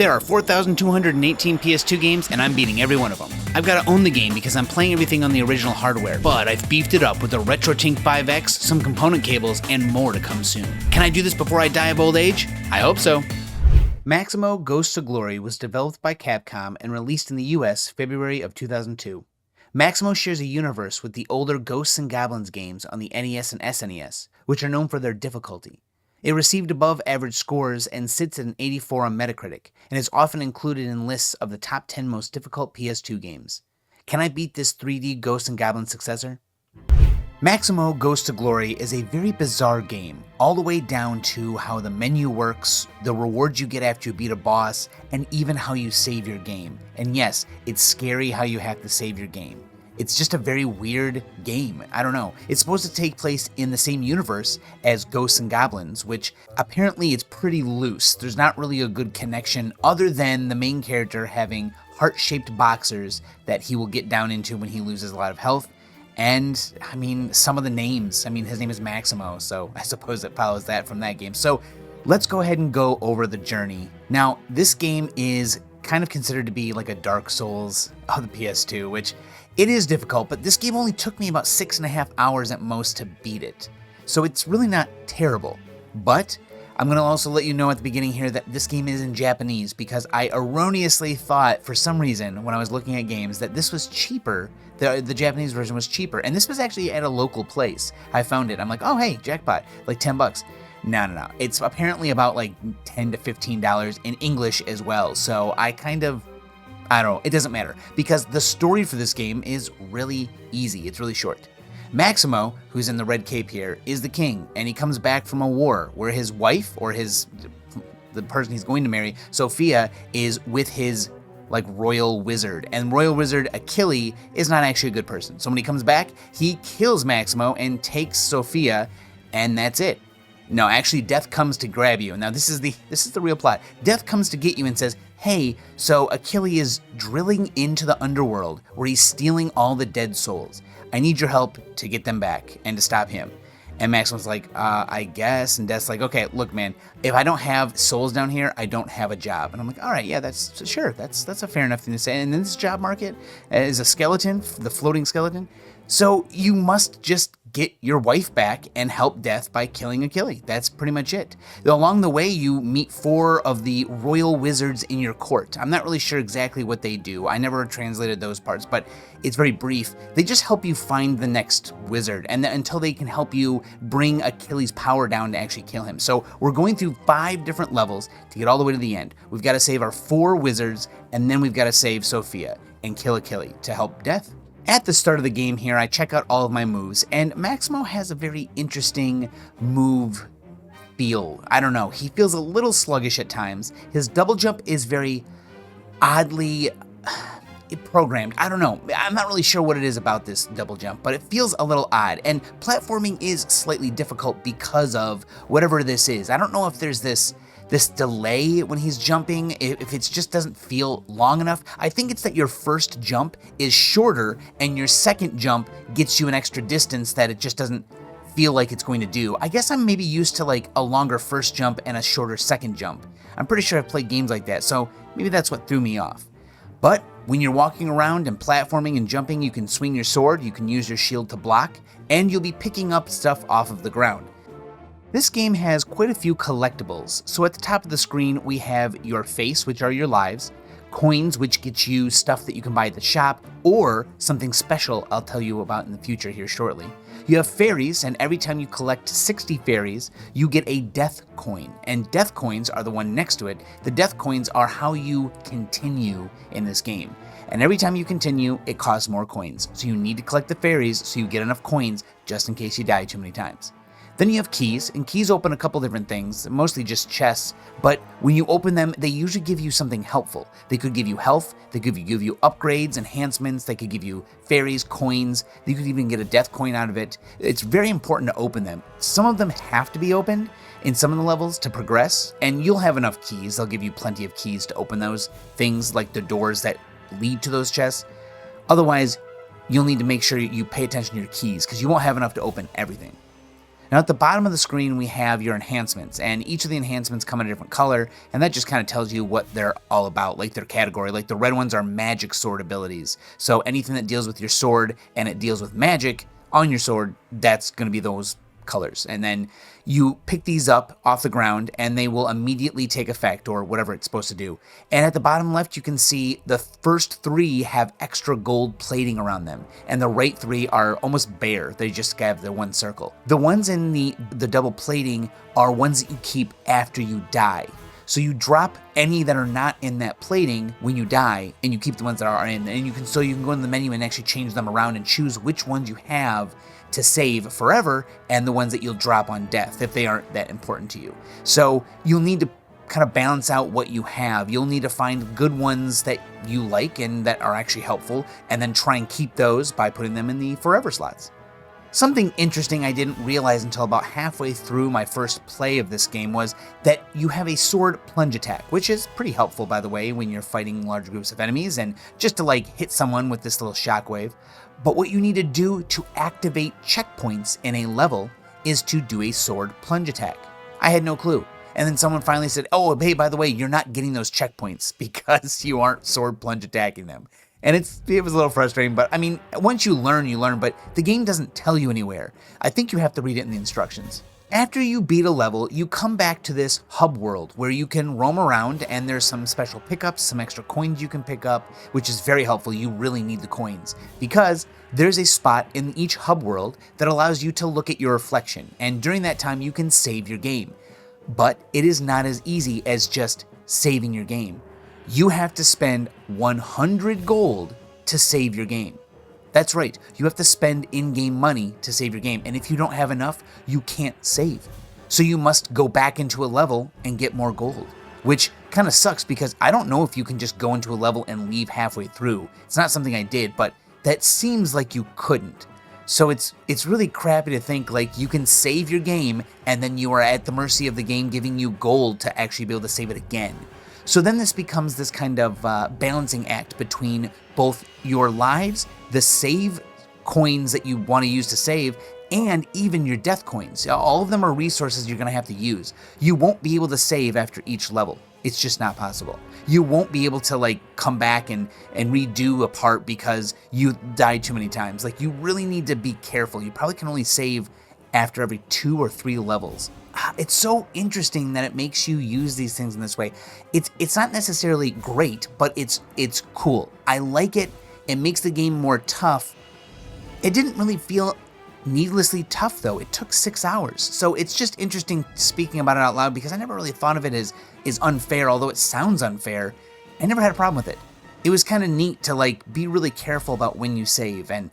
There are 4,218 PS2 games, and I'm beating every one of them. I've got to own the game because I'm playing everything on the original hardware, but I've beefed it up with a RetroTink 5X, some component cables, and more to come soon. Can I do this before I die of old age? I hope so. Maximo Ghosts of Glory was developed by Capcom and released in the US February of 2002. Maximo shares a universe with the older Ghosts and Goblins games on the NES and SNES, which are known for their difficulty. It received above average scores and sits at an 84 on Metacritic, and is often included in lists of the top 10 most difficult PS2 games. Can I beat this 3D Ghosts and Goblins successor? Maximo Ghosts of Glory is a very bizarre game, all the way down to how the menu works, the rewards you get after you beat a boss, and even how you save your game. And yes, it's scary how you have to save your game. It's just a very weird game. I don't know. It's supposed to take place in the same universe as Ghosts and Goblins, which apparently it's pretty loose. There's not really a good connection other than the main character having heart-shaped boxers that he will get down into when he loses a lot of health. And, some of the names. His name is Maximo, so I suppose it follows that from that game. So let's go ahead and go over the journey. Now, this game is kind of considered to be like a Dark Souls of the PS2, which it is difficult, but this game only took me about 6.5 hours at most to beat it. So it's really not terrible. But I'm going to also let you know at the beginning here that this game is in Japanese because I erroneously thought for some reason when I was looking at games that this was cheaper, the Japanese version was cheaper, and this was actually at a local place. I found it. I'm like, oh hey, jackpot, like $10. No. It's apparently about like $10 to $15 in English as well. So I don't know, it doesn't matter because the story for this game is really easy. It's really short. Maximo, who's in the red cape here, is the king, and he comes back from a war where his wife, or the person he's going to marry, Sophia, is with his royal wizard, and royal wizard Achille is not actually a good person. So when he comes back, he kills Maximo and takes Sophia, and that's it. No, actually, death comes to grab you. Now this is the real plot. Death comes to get you and says, hey, so Achille is drilling into the underworld where he's stealing all the dead souls. I need your help to get them back and to stop him. And Maximo's like, I guess. And Death's like, okay, look, man, if I don't have souls down here, I don't have a job. And I'm like, all right, yeah, that's a fair enough thing to say. And then this job market is a skeleton, the floating skeleton. So you must just get your wife back and help Death by killing Achille. That's pretty much it. Along the way, you meet 4 of the royal wizards in your court. I'm not really sure exactly what they do. I never translated those parts, but it's very brief. They just help you find the next wizard and until they can help you bring Achilles' power down to actually kill him. So we're going through 5 different levels to get all the way to the end. We've got to save our 4 wizards, and then we've got to save Sophia and kill Achille to help Death. At the start of the game here, I check out all of my moves, and Maximo has a very interesting move feel. I don't know, he feels a little sluggish at times. His double jump is very oddly programmed. I don't know, I'm not really sure what it is about this double jump, but it feels a little odd, and platforming is slightly difficult because of whatever this is. I don't know if there's this delay when he's jumping, if it just doesn't feel long enough. I think it's that your first jump is shorter and your second jump gets you an extra distance that it just doesn't feel like it's going to do. I guess I'm maybe used to like a longer first jump and a shorter second jump. I'm pretty sure I've played games like that, so maybe that's what threw me off. But when you're walking around and platforming and jumping, you can swing your sword, you can use your shield to block, and you'll be picking up stuff off of the ground. This game has quite a few collectibles. So at the top of the screen, we have your face, which are your lives, coins, which get you stuff that you can buy at the shop, or something special I'll tell you about in the future here shortly. You have fairies, and every time you collect 60 fairies, you get a death coin, and death coins are the one next to it. The death coins are how you continue in this game. And every time you continue, it costs more coins. So you need to collect the fairies so you get enough coins just in case you die too many times. Then you have keys, and keys open a couple different things, mostly just chests, but when you open them, they usually give you something helpful. They could give you health, they could give you upgrades, enhancements, they could give you fairies, coins, you could even get a death coin out of it. It's very important to open them. Some of them have to be opened in some of the levels to progress, and you'll have enough keys. They'll give you plenty of keys to open those things, like the doors that lead to those chests. Otherwise, you'll need to make sure you pay attention to your keys, because you won't have enough to open everything. Now at the bottom of the screen we have your enhancements, and each of the enhancements come in a different color, and that just kind of tells you what they're all about, like their category. Like the red ones are magic sword abilities, so anything that deals with your sword and it deals with magic on your sword, that's going to be those colors. And then you pick these up off the ground and they will immediately take effect, or whatever it's supposed to do. And at the bottom left you can see the first 3 have extra gold plating around them, and the right 3 are almost bare. They just have the one circle. The ones in the double plating are ones that you keep after you die. So you drop any that are not in that plating when you die, and you keep the ones that are in. And you can go in the menu and actually change them around and choose which ones you have to save forever, and the ones that you'll drop on death if they aren't that important to you. So you'll need to kind of balance out what you have. You'll need to find good ones that you like and that are actually helpful, and then try and keep those by putting them in the forever slots. Something interesting I didn't realize until about halfway through my first play of this game was that you have a sword plunge attack, which is pretty helpful, by the way, when you're fighting large groups of enemies and just to like hit someone with this little shockwave. But what you need to do to activate checkpoints in a level is to do a sword plunge attack. I had no clue. And then someone finally said, oh, hey, by the way, you're not getting those checkpoints because you aren't sword plunge attacking them. And it was a little frustrating, but I mean, once you learn, but the game doesn't tell you anywhere. I think you have to read it in the instructions. After you beat a level, you come back to this hub world where you can roam around, and there's some special pickups, some extra coins you can pick up, which is very helpful. You really need the coins because there's a spot in each hub world that allows you to look at your reflection, and during that time you can save your game. But it is not as easy as just saving your game. You have to spend 100 gold to save your game. That's right, you have to spend in-game money to save your game, and if you don't have enough, you can't save. So you must go back into a level and get more gold, which kind of sucks because I don't know if you can just go into a level and leave halfway through. It's not something I did, but that seems like you couldn't. So it's really crappy to think like you can save your game and then you are at the mercy of the game giving you gold to actually be able to save it again. So then this becomes this kind of balancing act between both your lives, the save coins that you want to use to save, and even your death coins. All of them are resources you're going to have to use. You won't be able to save after each level. It's just not possible. You won't be able to like come back and redo a part because you died too many times. Like you really need to be careful. You probably can only save after every 2 or 3 levels. It's so interesting that it makes you use these things in this way. It's not necessarily great, but it's cool. I like it. It makes the game more tough. It didn't really feel needlessly tough though. It took 6 hours. So it's just interesting speaking about it out loud because I never really thought of it as unfair, although it sounds unfair. I never had a problem with it. It was kind of neat to like be really careful about when you save and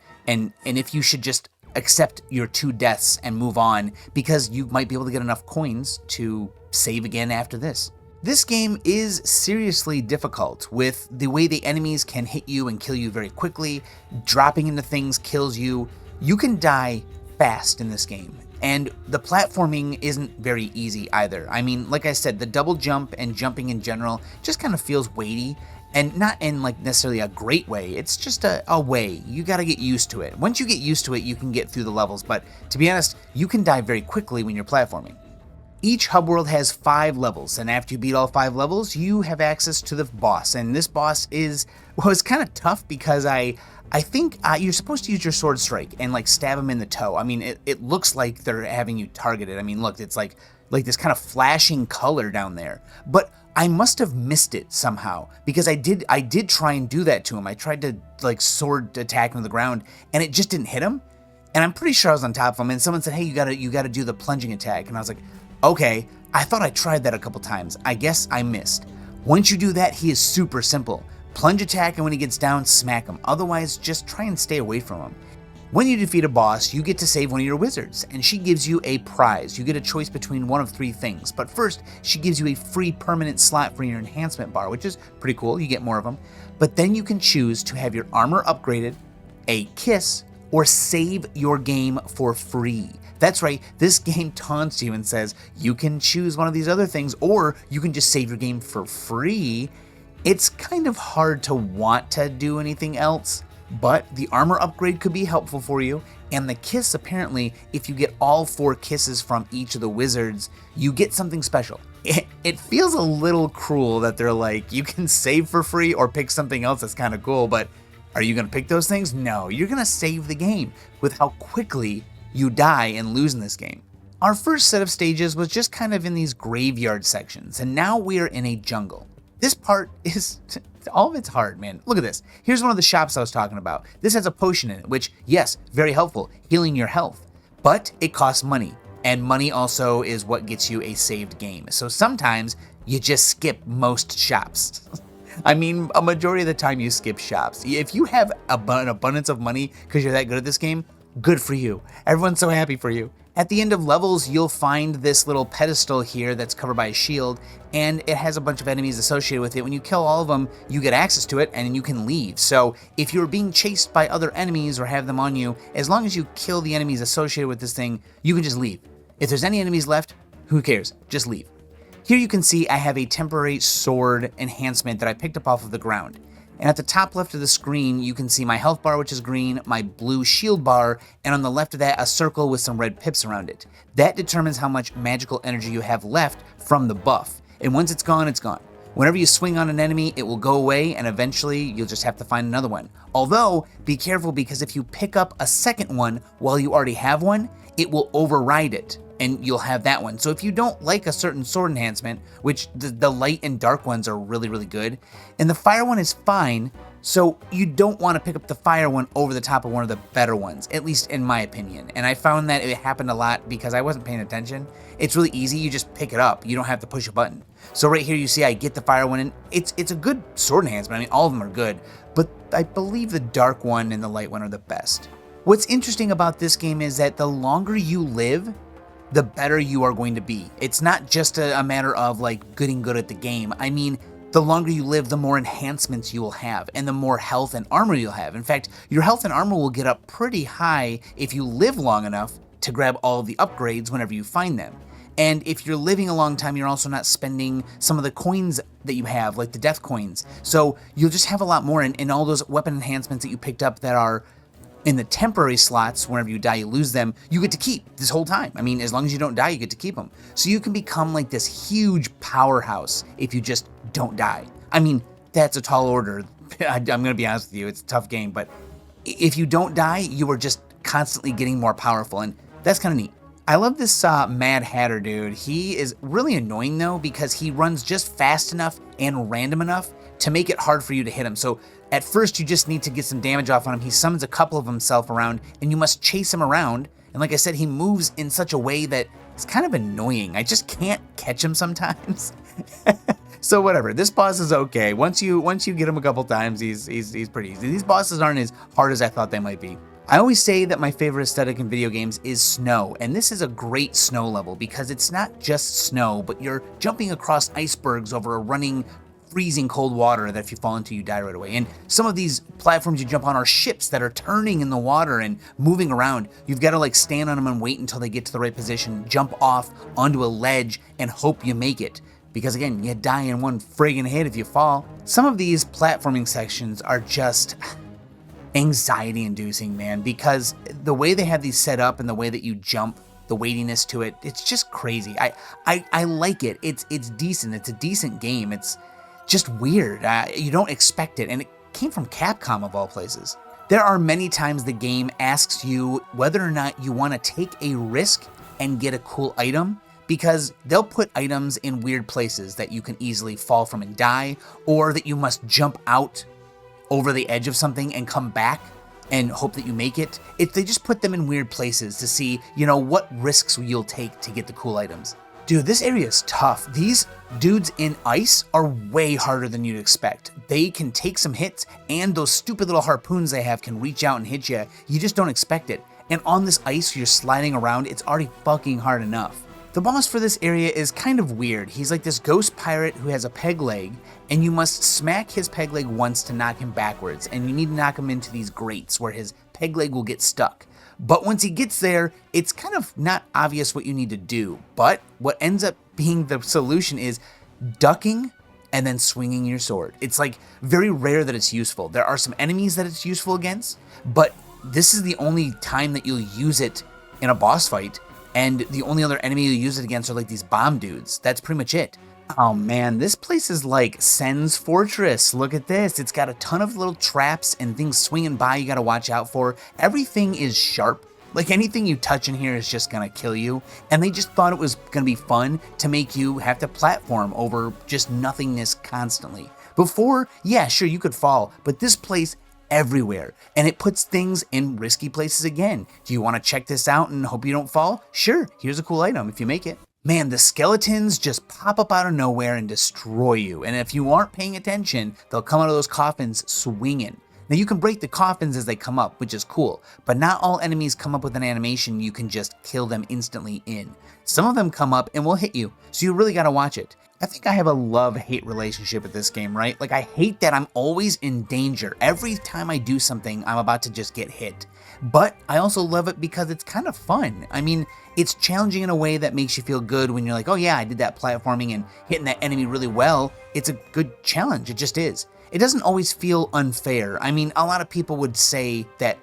if you should just accept your 2 deaths and move on because you might be able to get enough coins to save again after this. This game is seriously difficult with the way the enemies can hit you and kill you very quickly. Dropping into things kills you. You can die fast in this game, and the platforming isn't very easy either. I mean, like I said, the double jump and jumping in general just kind of feels weighty, and not in like necessarily a great way. It's just a way. You got to get used to it. Once you get used to it, you can get through the levels, but to be honest, you can die very quickly when you're platforming. Each hub world has 5 levels, and after you beat all 5 levels, you have access to the boss, and this boss was kind of tough because I think you're supposed to use your sword strike and like stab him in the toe. I mean, it looks like they're having you targeted. I mean, look, it's like this kind of flashing color down there. But I must have missed it somehow because I did try and do that to him. I tried to like sword attack him to the ground and it just didn't hit him. And I'm pretty sure I was on top of him. And someone said, "Hey, you gotta do the plunging attack." And I was like, "Okay." I thought I tried that a couple times. I guess I missed. Once you do that, he is super simple. Plunge attack, and when he gets down, smack him. Otherwise, just try and stay away from him. When you defeat a boss, you get to save one of your wizards, and she gives you a prize. You get a choice between one of 3 things. But first, she gives you a free permanent slot for your enhancement bar, which is pretty cool. You get more of them. But then you can choose to have your armor upgraded, a kiss, or save your game for free. That's right, this game taunts you and says you can choose one of these other things, or you can just save your game for free. It's kind of hard to want to do anything else, but the armor upgrade could be helpful for you, And the kiss, apparently, if you get all 4 kisses from each of the wizards, you get something special. It feels a little cruel that they're like, you can save for free or pick something else that's kind of cool, but are you going to pick those things? No, you're going to save the game with how quickly you die and lose in this game. Our first set of stages was just kind of in these graveyard sections, and now we are in a jungle. This part is, all of it's hard, man. Look at this. Here's one of the shops I was talking about. This has a potion in it, which, yes, very helpful, healing your health, but it costs money, and money also is what gets you a saved game. So sometimes you just skip most shops. I mean, a majority of the time you skip shops. If you have an abundance of money because you're that good at this game, good for you. Everyone's so happy for you. At the end of levels, you'll find this little pedestal here that's covered by a shield, and it has a bunch of enemies associated with it. When you kill all of them, you get access to it, and you can leave. So if you're being chased by other enemies or have them on you, as long as you kill the enemies associated with this thing, you can just leave. If there's any enemies left, who cares? Just leave. Here you can see I have a temporary sword enhancement that I picked up off of the ground. And at the top left of the screen, you can see my health bar, which is green, my blue shield bar, and on the left of that, a circle with some red pips around it. That determines how much magical energy you have left from the buff. And once it's gone, it's gone. Whenever you swing on an enemy, it will go away, and eventually you'll just have to find another one. Although, be careful, because if you pick up a second one while you already have one, it will override it, and you'll have that one. So if you don't like a certain sword enhancement, which the light and dark ones are really, really good, and the fire one is fine, so you don't want to pick up the fire one over the top of one of the better ones, at least in my opinion. And I found that it happened a lot because I wasn't paying attention. It's really easy, you just pick it up, you don't have to push a button. So right here you see I get the fire one, and it's a good sword enhancement. I mean, all of them are good, but I believe the dark one and the light one are the best. What's interesting about this game is that the longer you live, the better you are going to be. It's not just a matter of like getting good at the game. I mean, the longer you live, the more enhancements you will have and the more health and armor you'll have. In fact, your health and armor will get up pretty high if you live long enough to grab all of the upgrades whenever you find them. And if you're living a long time, you're also not spending some of the coins that you have, like the death coins. So you'll just have a lot more, and all those weapon enhancements that you picked up that are in the temporary slots, whenever you die, you lose them, you get to keep this whole time. I mean, as long as you don't die, you get to keep them. So you can become like this huge powerhouse if you just don't die. I mean, that's a tall order. I'm going to be honest with you, it's a tough game, but if you don't die, you are just constantly getting more powerful, and that's kind of neat. I love this Mad Hatter dude. He is really annoying though, because he runs just fast enough and random enough to make it hard for you to hit him. So at first you just need to get some damage off on him. He summons a couple of himself around, and you must chase him around. And like I said, he moves in such a way that it's kind of annoying. I just can't catch him sometimes. So whatever, this boss is okay. Once you get him a couple times, he's pretty easy. These bosses aren't as hard as I thought they might be. I always say that my favorite aesthetic in video games is snow, and this is a great snow level because it's not just snow, but you're jumping across icebergs over a running, freezing cold water that if you fall into, you die right away. And some of these platforms you jump on are ships that are turning in the water and moving around. You've got to like stand on them and wait until they get to the right position, jump off onto a ledge, and hope you make it. Because again, you die in one friggin' hit if you fall. Some of these platforming sections are just anxiety inducing, man, because the way they have these set up and the way that you jump, the weightiness to it, it's just crazy. I like it. It's decent. It's a decent game. It's just weird. You don't expect it, and it came from Capcom of all places. There are many times the game asks you whether or not you want to take a risk and get a cool item, because they'll put items in weird places that you can easily fall from and die, or that you must jump out over the edge of something and come back and hope that you make it. They just put them in weird places to see, what risks you'll take to get the cool items. Dude, this area is tough. These dudes in ice are way harder than you'd expect. They can take some hits, and those stupid little harpoons they have can reach out and hit you. You just don't expect it. And on this ice, you're sliding around, it's already fucking hard enough. The boss for this area is kind of weird. He's like this ghost pirate who has a peg leg, and you must smack his peg leg once to knock him backwards, and you need to knock him into these grates where his peg leg will get stuck. But once he gets there, it's kind of not obvious what you need to do. But what ends up being the solution is ducking and then swinging your sword. It's like very rare that it's useful. There are some enemies that it's useful against, but this is the only time that you'll use it in a boss fight, and the only other enemy you use it against are like these bomb dudes. That's pretty much it. Oh man, this place is like Sen's Fortress. Look at this. It's got a ton of little traps and things swinging by you gotta watch out for. Everything is sharp. Like anything you touch in here is just gonna kill you. And they just thought it was gonna be fun to make you have to platform over just nothingness constantly. Before, yeah, sure, you could fall, but this place everywhere, and it puts things in risky places again. Do you want to check this out and hope you don't fall? Sure, here's a cool item if you make it. Man, the skeletons just pop up out of nowhere and destroy you, and if you aren't paying attention, they'll come out of those coffins swinging. Now you can break the coffins as they come up, which is cool, but not all enemies come up with an animation you can just kill them instantly in. Some of them come up and will hit you, so you really gotta watch it. I think I have a love-hate relationship with this game, right? Like, I hate that I'm always in danger. Every time I do something, I'm about to just get hit. But I also love it because it's kind of fun. I mean, it's challenging in a way that makes you feel good when you're like, oh yeah, I did that platforming and hitting that enemy really well. It's a good challenge, it just is. It doesn't always feel unfair. I mean, a lot of people would say that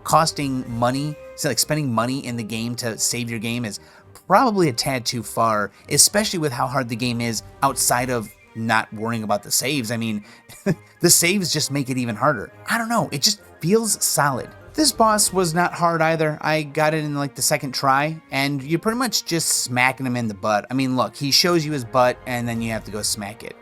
costing money, so like spending money in the game to save your game is probably a tad too far, especially with how hard the game is outside of not worrying about the saves. I mean, the saves just make it even harder. I don't know, it just feels solid. This boss was not hard either. I got it in like the second try, and you're pretty much just smacking him in the butt. I mean, look, he shows you his butt, and then you have to go smack it.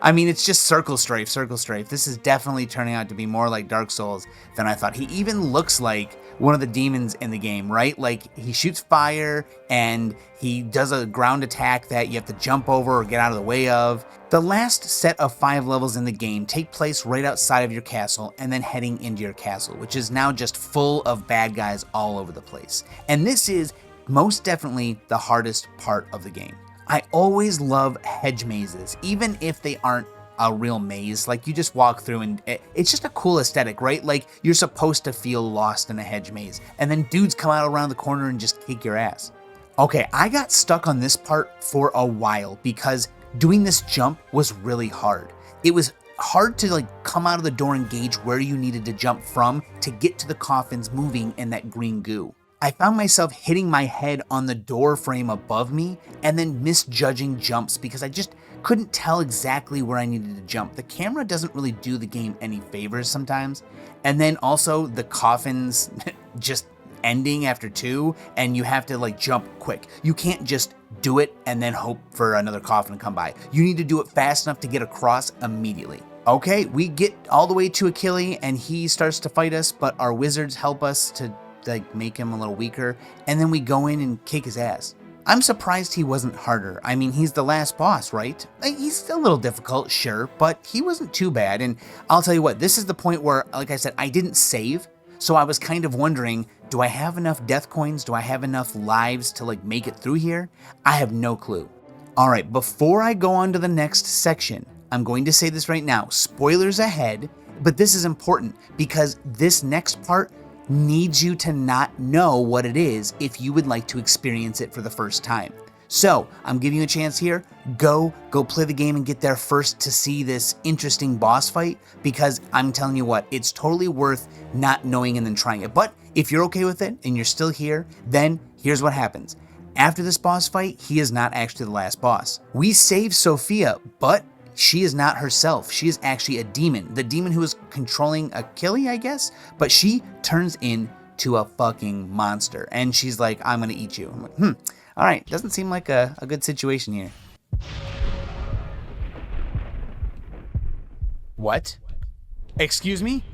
I mean, it's just circle strafe, circle strafe. This is definitely turning out to be more like Dark Souls than I thought. He even looks like one of the demons in the game, right? Like, he shoots fire, and he does a ground attack that you have to jump over or get out of the way of. The last set of 5 levels in the game take place right outside of your castle and then heading into your castle, which is now just full of bad guys all over the place. And this is most definitely the hardest part of the game. I always love hedge mazes, even if they aren't a real maze. Like, you just walk through and it's just a cool aesthetic, right? Like, you're supposed to feel lost in a hedge maze, and then dudes come out around the corner and just kick your ass. Okay, I got stuck on this part for a while because doing this jump was really hard. It was hard to like come out of the door and gauge where you needed to jump from to get to the coffins moving in that green goo. I found myself hitting my head on the door frame above me and then misjudging jumps because I just couldn't tell exactly where I needed to jump. The camera doesn't really do the game any favors sometimes. And then also the coffins just ending after 2 and you have to like jump quick. You can't just do it and then hope for another coffin to come by. You need to do it fast enough to get across immediately. Okay, we get all the way to Achilles and he starts to fight us, but our wizards help us to like make him a little weaker, and then we go in and kick his ass. I'm surprised he wasn't harder. I mean, he's the last boss, right? He's a little difficult, sure, but he wasn't too bad. And I'll tell you what, this is the point where, like I said, I didn't save, so I was kind of wondering, do I have enough death coins? Do I have enough lives to like make it through here? I have no clue. All right, before I go on to the next section, I'm going to say this right now, spoilers ahead, but this is important because this next part needs you to not know what it is if you would like to experience it for the first time. So I'm giving you a chance here. Go play the game and get there first to see this interesting boss fight, because I'm telling you what, it's totally worth not knowing and then trying it. But if you're okay with it and you're still here, then here's what happens. After this boss fight, he is not actually the last boss. We save Sophia, but she is not herself. She is actually a demon. The demon who is controlling Achilles, I guess? But she turns into a fucking monster. And she's like, I'm gonna eat you. I'm like, all right, doesn't seem like a good situation here. What? Excuse me?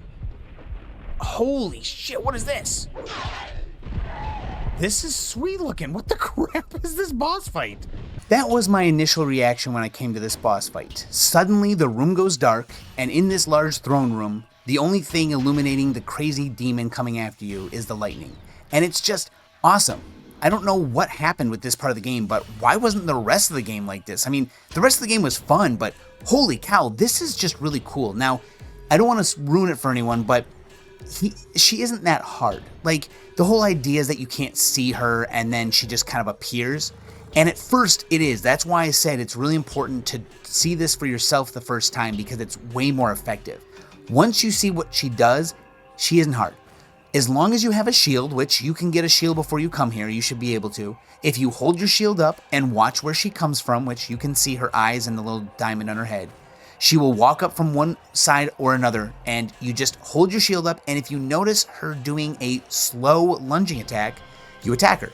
Holy shit, what is this? This is sweet looking. What the crap is this boss fight? That was my initial reaction when I came to this boss fight. Suddenly the room goes dark, and in this large throne room, the only thing illuminating the crazy demon coming after you is the lightning. And it's just awesome. I don't know what happened with this part of the game, but why wasn't the rest of the game like this? I mean, the rest of the game was fun, but holy cow, this is just really cool. Now, I don't want to ruin it for anyone, but she isn't that hard. Like, the whole idea is that you can't see her and then she just kind of appears. And at first it is. That's why I said it's really important to see this for yourself the first time, because it's way more effective. Once you see what she does, she isn't hard. As long as you have a shield, which you can get a shield before you come here, you should be able to. If you hold your shield up and watch where she comes from, which you can see her eyes and the little diamond on her head, she will walk up from one side or another, and you just hold your shield up, and if you notice her doing a slow lunging attack, you attack her.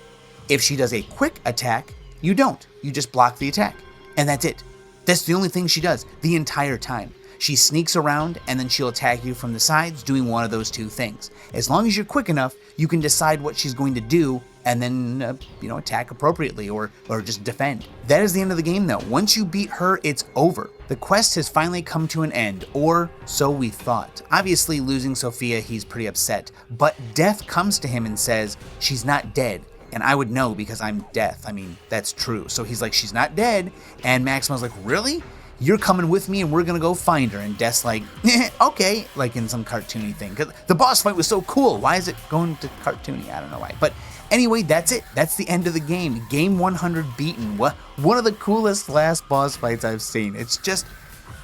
If she does a quick attack, you don't. You just block the attack. And that's it. That's the only thing she does the entire time. She sneaks around, and then she'll attack you from the sides, doing one of those two things. As long as you're quick enough, you can decide what she's going to do, and then, attack appropriately, or just defend. That is the end of the game, though. Once you beat her, it's over. The quest has finally come to an end, or so we thought. Obviously, losing Sophia, he's pretty upset, but Death comes to him and says, she's not dead. And I would know because I'm Death. I mean, that's true. So he's like, she's not dead, and Maximo's like, really? You're coming with me and we're gonna go find her. And Death's like, okay, like in some cartoony thing. Because the boss fight was so cool. Why is it going to cartoony? I don't know why. But anyway, that's it. That's the end of the game. Game 100 beaten. One of the coolest last boss fights I've seen. It's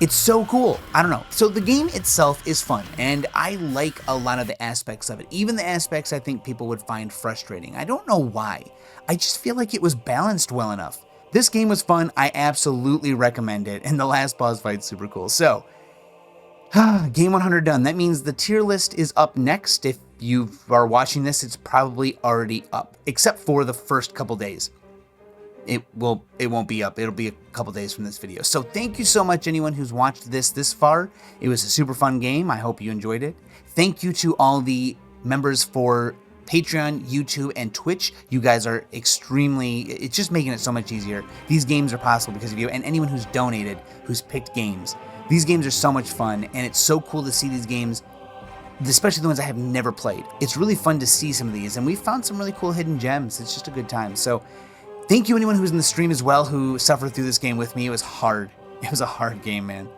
so cool. I don't know. So the game itself is fun, and I like a lot of the aspects of it. Even the aspects I think people would find frustrating. I don't know why. I just feel like it was balanced well enough. This game was fun. I absolutely recommend it, and the last boss fight's super cool. So, game 100 done. That means the tier list is up next. If you are watching this, it's probably already up, except for the first couple days. It won't be up. It'll be a couple days from this video. So thank you so much, anyone who's watched this far. It was a super fun game. I hope you enjoyed it. Thank you to all the members for Patreon, YouTube, and Twitch. You guys are it's just making it so much easier. These games are possible because of you, and anyone who's donated, who's picked games. These games are so much fun, and it's so cool to see these games, especially the ones I have never played. It's really fun to see some of these, and we found some really cool hidden gems. It's just a good time. So thank you anyone who's in the stream as well who suffered through this game with me. It was hard. It was a hard game, man.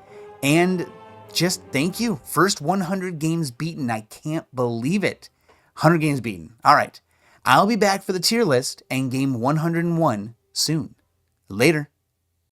And just thank you. First 100 games beaten. I can't believe it. 100 games beaten. All right. I'll be back for the tier list and game 101 soon. Later.